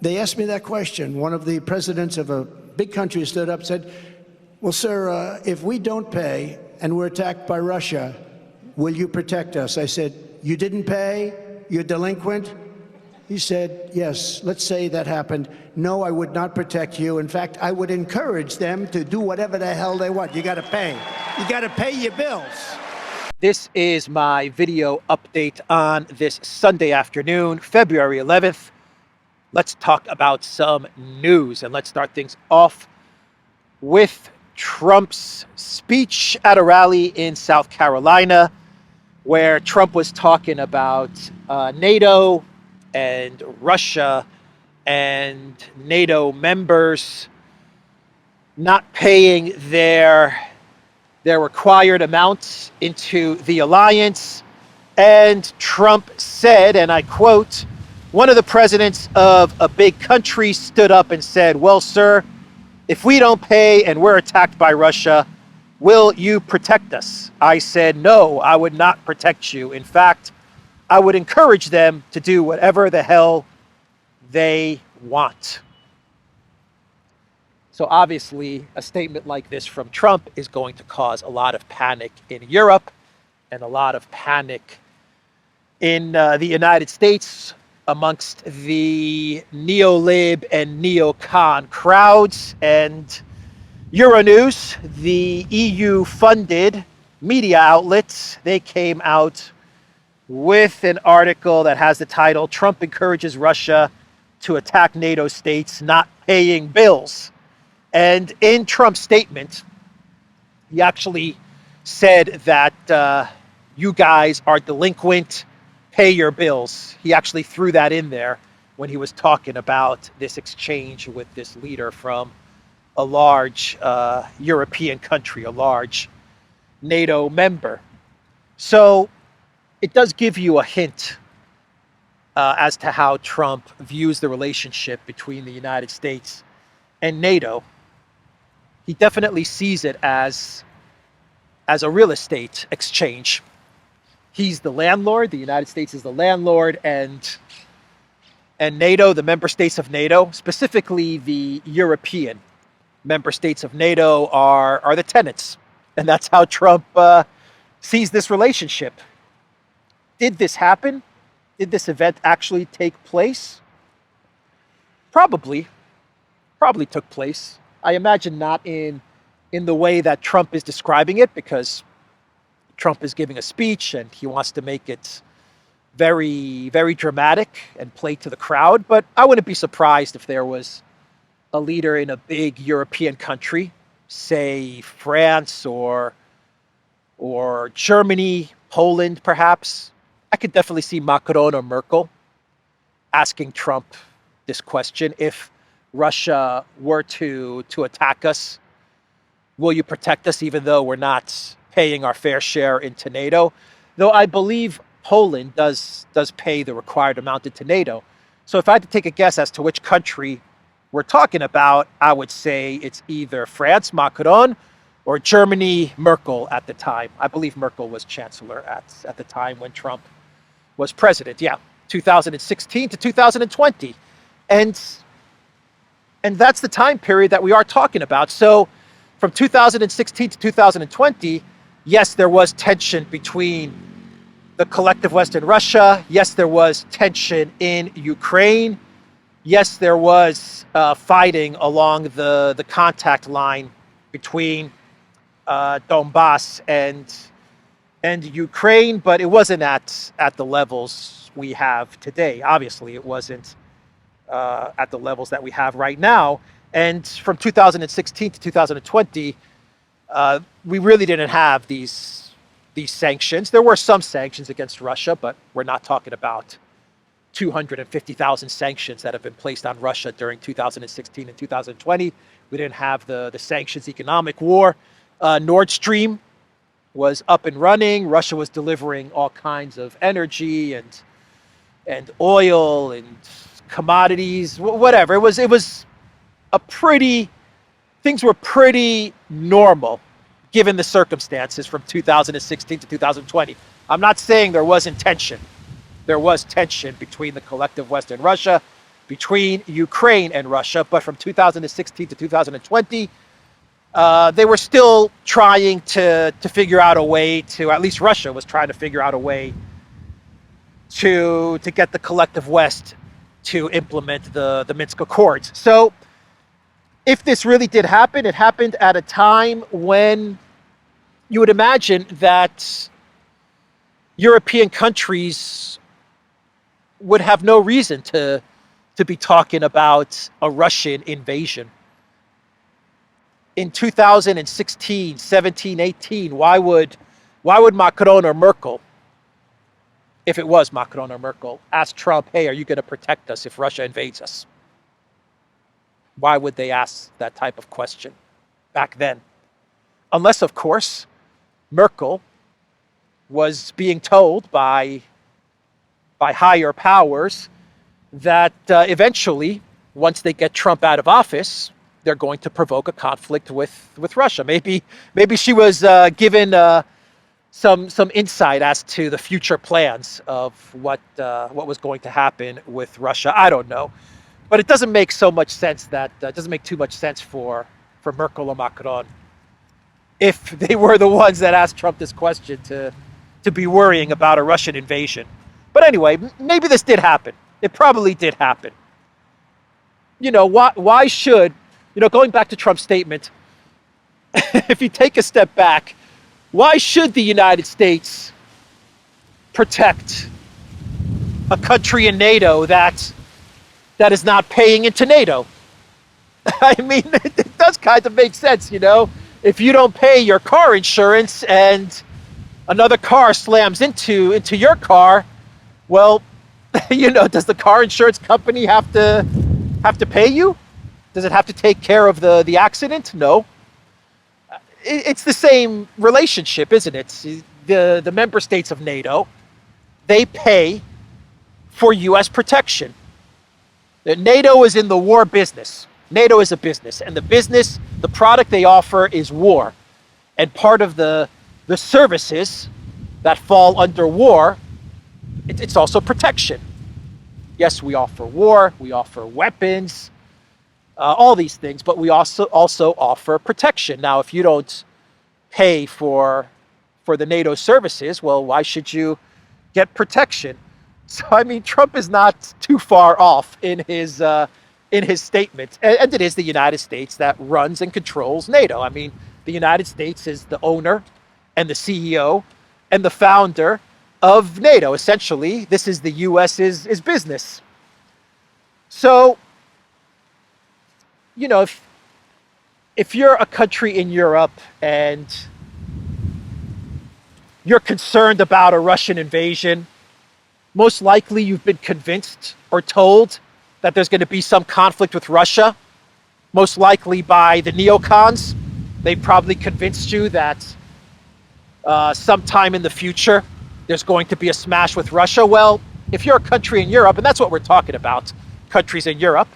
they asked me that question. One of the presidents of a big country stood up and said, well, sir, if we don't pay and we're attacked by Russia, will you protect us? I said, you didn't pay? You're delinquent? He said, yes, let's say that happened. No, I would not protect you. In fact, I would encourage them to do whatever the hell they want. You got to pay. You got to pay your bills. This is my video update on this Sunday afternoon, February 11th. Let's talk about some news, and let's start things off with Trump's speech at a rally in South Carolina, where Trump was talking about NATO and Russia and NATO members not paying their required amounts into the alliance. And Trump said, and I quote, one of the presidents of a big country stood up and said, well, sir, if we don't pay and we're attacked by Russia, will you protect us? I said, no, I would not protect you. In fact, I would encourage them to do whatever the hell they want. So obviously, a statement like this from Trump is going to cause a lot of panic in Europe and a lot of panic in the United States amongst the neo-lib and neo-con crowds. And Euronews, the EU-funded media outlets, they came out with an article that has the title, Trump encourages Russia to attack NATO states not paying bills. And in Trump's statement, he actually said that you guys are delinquent, pay your bills. He actually threw that in there when he was talking about this exchange with this leader from a large European country, a large NATO member. So it does give you a hint as to how Trump views the relationship between the United States and NATO. He definitely sees it as a real estate exchange. He's the landlord, the United States is the landlord, and NATO, the member states of NATO, specifically the European member states of NATO, are the tenants. And that's how Trump sees this relationship. Did this happen? Did this event actually take place? Probably took place. I imagine not in the way that Trump is describing it, because Trump is giving a speech and he wants to make it very, very dramatic and play to the crowd. But I wouldn't be surprised if there was a leader in a big European country, say France or Germany, Poland perhaps. I could definitely see Macron or Merkel asking Trump this question. If Russia were to attack us, will you protect us even though we're not paying our fair share into NATO? Though I believe Poland does pay the required amount into NATO. So if I had to take a guess as to which country we're talking about, I would say it's either France, Macron, or Germany, Merkel at the time. I believe Merkel was chancellor at the time when Trump was president. Yeah, 2016 to 2020. And that's the time period that we are talking about. So from 2016 to 2020, yes, there was tension between the collective West and Russia. Yes, there was tension in Ukraine. Yes, there was fighting along the contact line between Donbass and Ukraine, but it wasn't at the levels we have today. Obviously, it wasn't at the levels that we have right now. And from 2016 to 2020, we really didn't have these sanctions. There were some sanctions against Russia, but we're not talking about 250,000 sanctions that have been placed on Russia during 2016 and 2020. We didn't have the sanctions economic war. Nord Stream was up and running. Russia was delivering all kinds of energy and oil and commodities, whatever. It was a pretty, things were pretty normal given the circumstances from 2016 to 2020. I'm not saying there wasn't tension. There was tension between the collective West and Russia, between Ukraine and Russia. But from 2016 to 2020, they were still trying to figure out a way to, at least Russia was trying to figure out a way to get the collective West to implement the Minsk Accords. So if this really did happen, it happened at a time when you would imagine that European countries would have no reason to be talking about a Russian invasion. In 2016, 17, 18, why would Macron or Merkel, if it was Macron or Merkel, ask Trump, hey, are you going to protect us if Russia invades us? Why would they ask that type of question back then? Unless, of course, Merkel was being told by higher powers that eventually, once they get Trump out of office, they're going to provoke a conflict with Russia. Maybe she was given some insight as to the future plans of what was going to happen with Russia. I don't know, but it doesn't make so much sense that doesn't make too much sense for Merkel or Macron, if they were the ones that asked Trump this question, to be worrying about a Russian invasion. But anyway, maybe this did happen. It probably did happen. You know, why should, going back to Trump's statement, if you take a step back, why should the United States protect a country in NATO that is not paying into NATO? I mean, it does kind of make sense, If you don't pay your car insurance and another car slams into your car, well, does the car insurance company have to pay you? Does it have to take care of the accident? No. It's the same relationship, isn't it? The member states of NATO, they pay for U.S. protection. NATO is in the war business. NATO is a business, and the product they offer is war. And part of the services that fall under war, it's also protection. Yes, we offer war, we offer weapons, all these things, but we also offer protection. Now, if you don't pay for the NATO services, well, why should you get protection? So, I mean, Trump is not too far off in his statement, and it is the United States that runs and controls NATO. I mean, the United States is the owner and the CEO and the founder of NATO. Essentially, this is the U.S.'s business. So, if you're a country in Europe and you're concerned about a Russian invasion, most likely you've been convinced or told that there's going to be some conflict with Russia, most likely by the neocons. They probably convinced you that sometime in the future there's going to be a smash with Russia. Well, if you're a country in Europe, and that's what we're talking about, countries in Europe,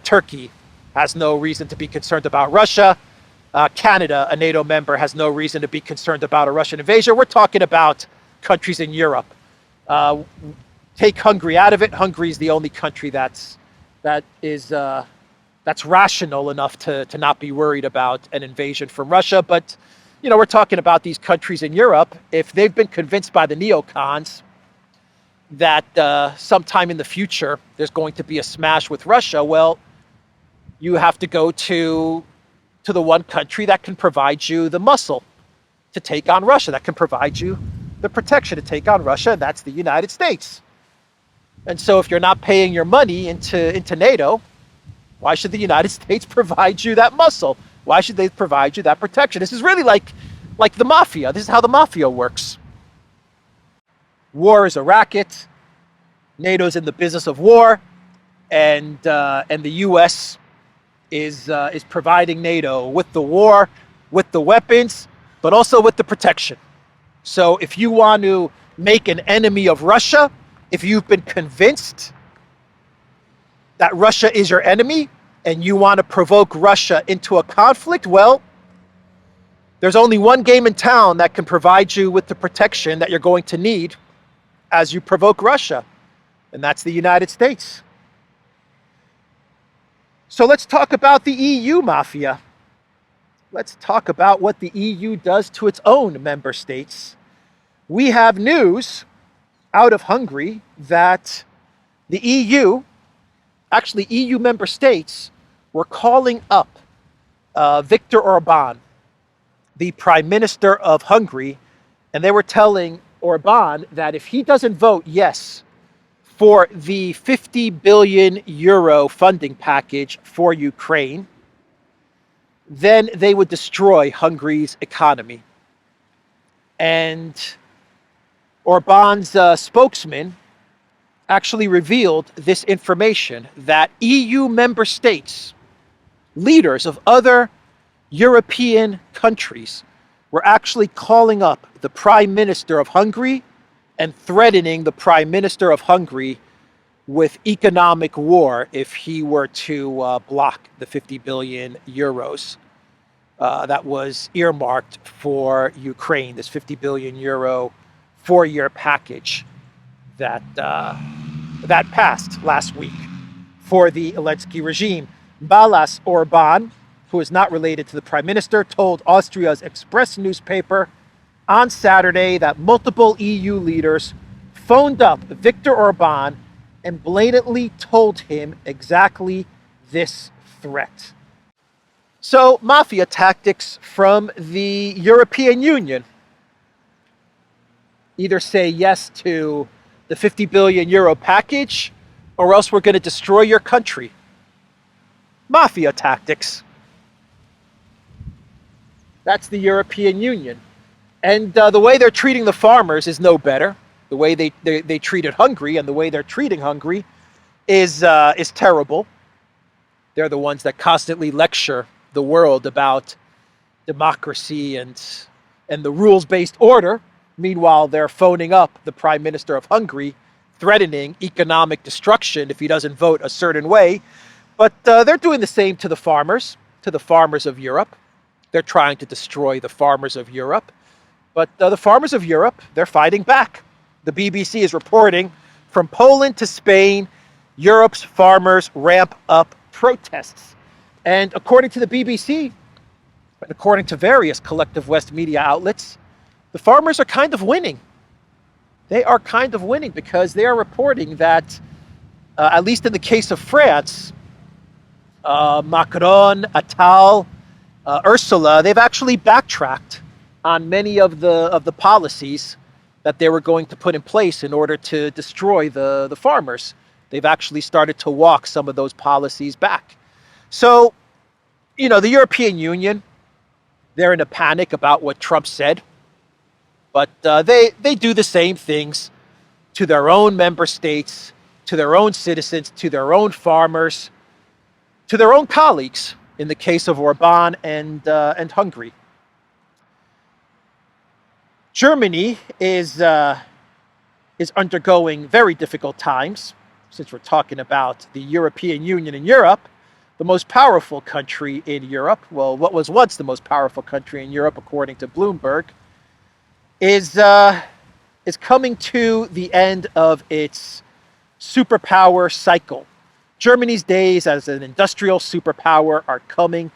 Turkey has no reason to be concerned about Russia. Canada, a NATO member, has no reason to be concerned about a Russian invasion. We're talking about countries in Europe. Take Hungary out of it. Hungary is the only country that's rational enough to not be worried about an invasion from Russia. But we're talking about these countries in Europe. If they've been convinced by the neocons that sometime in the future there's going to be a smash with Russia, well, you have to go to the one country that can provide you the muscle to take on Russia, that can provide you the protection to take on Russia, and that's the United States. And so if you're not paying your money into NATO, why should the United States provide you that muscle? Why should they provide you that protection? This is really like the Mafia. This is how the Mafia works. War is a racket. NATO's in the business of war, and the U.S. is providing NATO with the war, with the weapons, but also with the protection. So if you want to make an enemy of Russia, if you've been convinced that Russia is your enemy and you want to provoke Russia into a conflict, well, there's only one game in town that can provide you with the protection that you're going to need as you provoke Russia, and that's the United States. So let's talk about the EU, Mafia. Let's talk about what the EU does to its own member states. We have news out of Hungary that the EU, actually EU member states, were calling up Viktor Orban, the Prime Minister of Hungary, and they were telling Orban that if he doesn't vote yes for the 50 billion euro funding package for Ukraine, then they would destroy Hungary's economy. And Orban's spokesman actually revealed this information, that EU member states, leaders of other European countries, were actually calling up the Prime Minister of Hungary and threatening the Prime Minister of Hungary with economic war if he were to block the 50 billion euros that was earmarked for Ukraine, this 50 billion euro 4-year package that that passed last week for the Zelensky regime. Balázs Orban, who is not related to the Prime Minister, told Austria's Express newspaper on Saturday that multiple EU leaders phoned up Viktor Orban and blatantly told him exactly this threat. So, Mafia tactics from the European Union. Either say yes to the 50 billion euro package, or else we're going to destroy your country. Mafia tactics. That's the European Union. And the way they're treating the farmers is no better. The way they treated Hungary and the way they're treating Hungary is terrible. They're the ones that constantly lecture the world about democracy and the rules-based order. Meanwhile, they're phoning up the Prime Minister of Hungary, threatening economic destruction if he doesn't vote a certain way. But they're doing the same to the farmers of Europe. They're trying to destroy the farmers of Europe. But the farmers of Europe, they're fighting back. The BBC is reporting from Poland to Spain, Europe's farmers ramp up protests. And according to the BBC, and according to various collective West media outlets, the farmers are kind of winning. They are kind of winning because they are reporting that, at least in the case of France, Macron, Attal, Ursula, they've actually backtracked on many of the policies that they were going to put in place in order to destroy the farmers. They've actually started to walk some of those policies back. So, the European Union, they're in a panic about what Trump said, but they do the same things to their own member states, to their own citizens, to their own farmers, to their own colleagues, in the case of Orban and Hungary. Germany is undergoing very difficult times, since we're talking about the European Union and Europe. The most powerful country in Europe, well, what was once the most powerful country in Europe, according to Bloomberg, is coming to the end of its superpower cycle. Germany's days as an industrial superpower are coming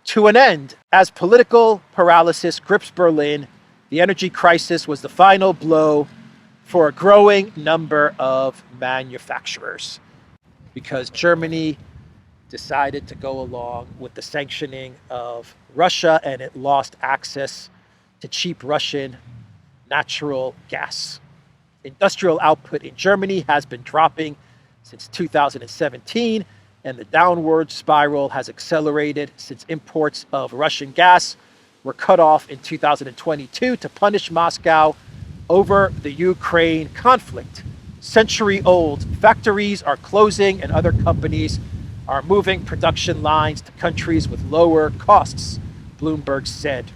to an end as political paralysis grips Berlin. The energy crisis was the final blow for a growing number of manufacturers because Germany decided to go along with the sanctioning of Russia, and it lost access to cheap Russian natural gas. Industrial output in Germany has been dropping since 2017, and the downward spiral has accelerated since imports of Russian gas were cut off in 2022 to punish Moscow over the Ukraine conflict. Century-old factories are closing, and other companies are moving production lines to countries with lower costs, Bloomberg said.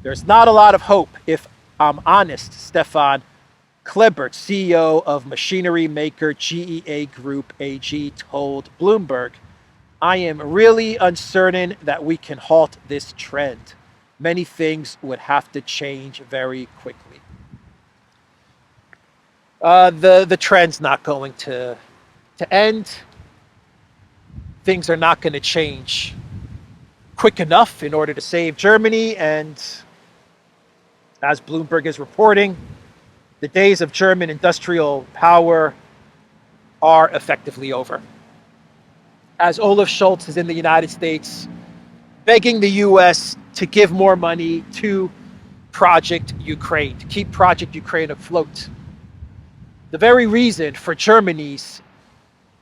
There's not a lot of hope, if I'm honest, Stefan Klebert, CEO of machinery maker GEA Group AG, told Bloomberg. I am really uncertain that we can halt this trend. Many things would have to change very quickly. The trend's not going to end. things are not going to change quick enough in order to save Germany. And as Bloomberg is reporting, the days of German industrial power are effectively over. As Olaf Scholz is in the United States begging the US to give more money to Project Ukraine, to keep Project Ukraine afloat. The very reason for Germany's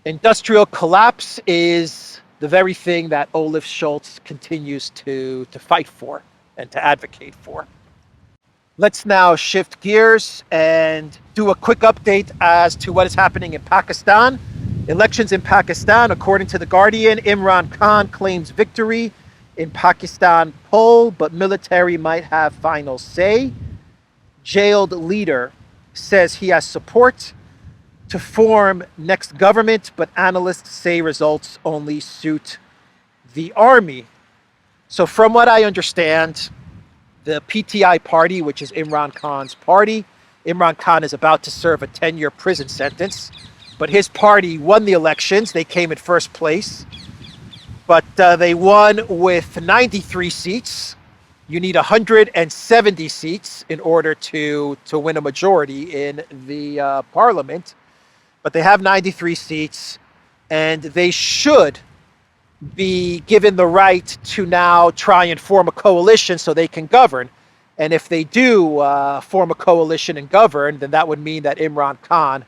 industrial collapse is the very thing that Olaf Scholz continues to fight for and to advocate for. Let's now shift gears and do a quick update as to what is happening in Pakistan. Elections in Pakistan, according to The Guardian, Imran Khan claims victory in Pakistan poll, but military might have final say. Jailed leader says he has support to form next government, but analysts say results only suit the army. So from what I understand, the PTI party, which is Imran Khan's party, Imran Khan is about to serve a 10-year prison sentence, but his party won the elections. They came in first place, but they won with 93 seats. You need 170 seats in order to win a majority in the parliament. But they have 93 seats, and they should be given the right to now try and form a coalition so they can govern. And if they do form a coalition and govern, then that would mean that Imran Khan,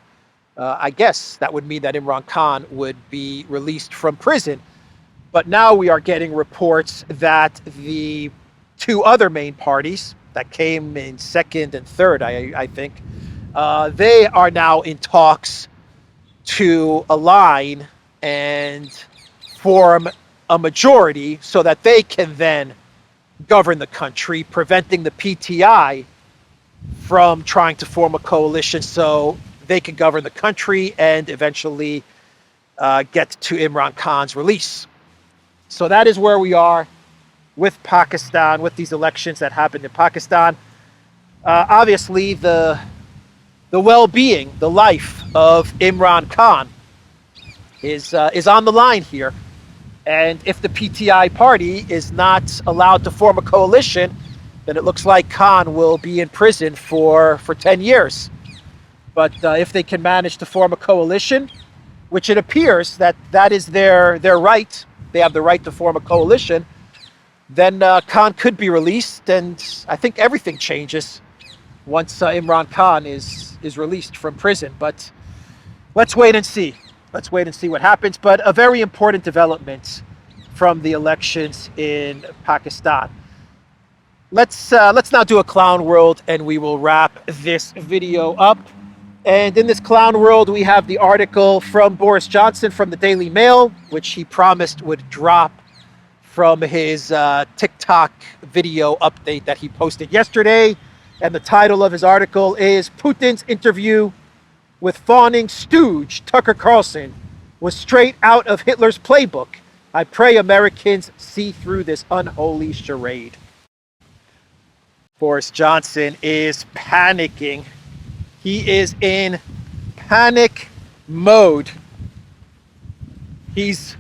I guess that would mean that Imran Khan would be released from prison. But now we are getting reports that the two other main parties that came in second and third, I think, they are now in talks to align and form a majority so that they can then govern the country, preventing the PTI from trying to form a coalition so they can govern the country and eventually get to Imran Khan's release. So that is where we are with Pakistan, with these elections that happened in Pakistan. Obviously, the well-being, the life of Imran Khan is on the line here. And if the PTI party is not allowed to form a coalition, then it looks like Khan will be in prison for 10 years. But if they can manage to form a coalition, which it appears that is their right, they have the right to form a coalition, then Khan could be released, and I think everything changes once Imran Khan is released from prison. But let's wait and see. Let's wait and see what happens. But a very important development from the elections in Pakistan. Let's now do a clown world, and we will wrap this video up. And in this clown world, we have the article from Boris Johnson from the Daily Mail, which he promised would drop from his TikTok video update that he posted yesterday. And the title of his article is Putin's interview with fawning stooge Tucker Carlson was straight out of Hitler's playbook. I pray Americans see through this unholy charade. Boris Johnson is panicking. He is in panic mode. He's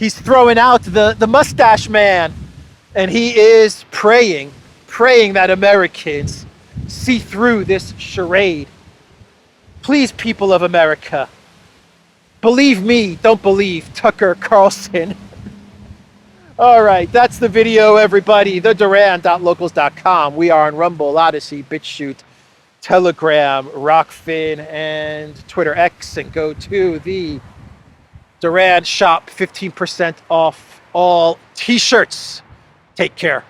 throwing out the mustache man, and he is praying that Americans see through this charade. Please, people of America, believe me, don't believe Tucker Carlson. All right, that's the video, everybody. TheDuran.locals.com. We are on Rumble, ODYSEE, BitChute, Telegram, Rockfin, and Twitter X. And go to the Duran shop, 15% off all t-shirts. Take care.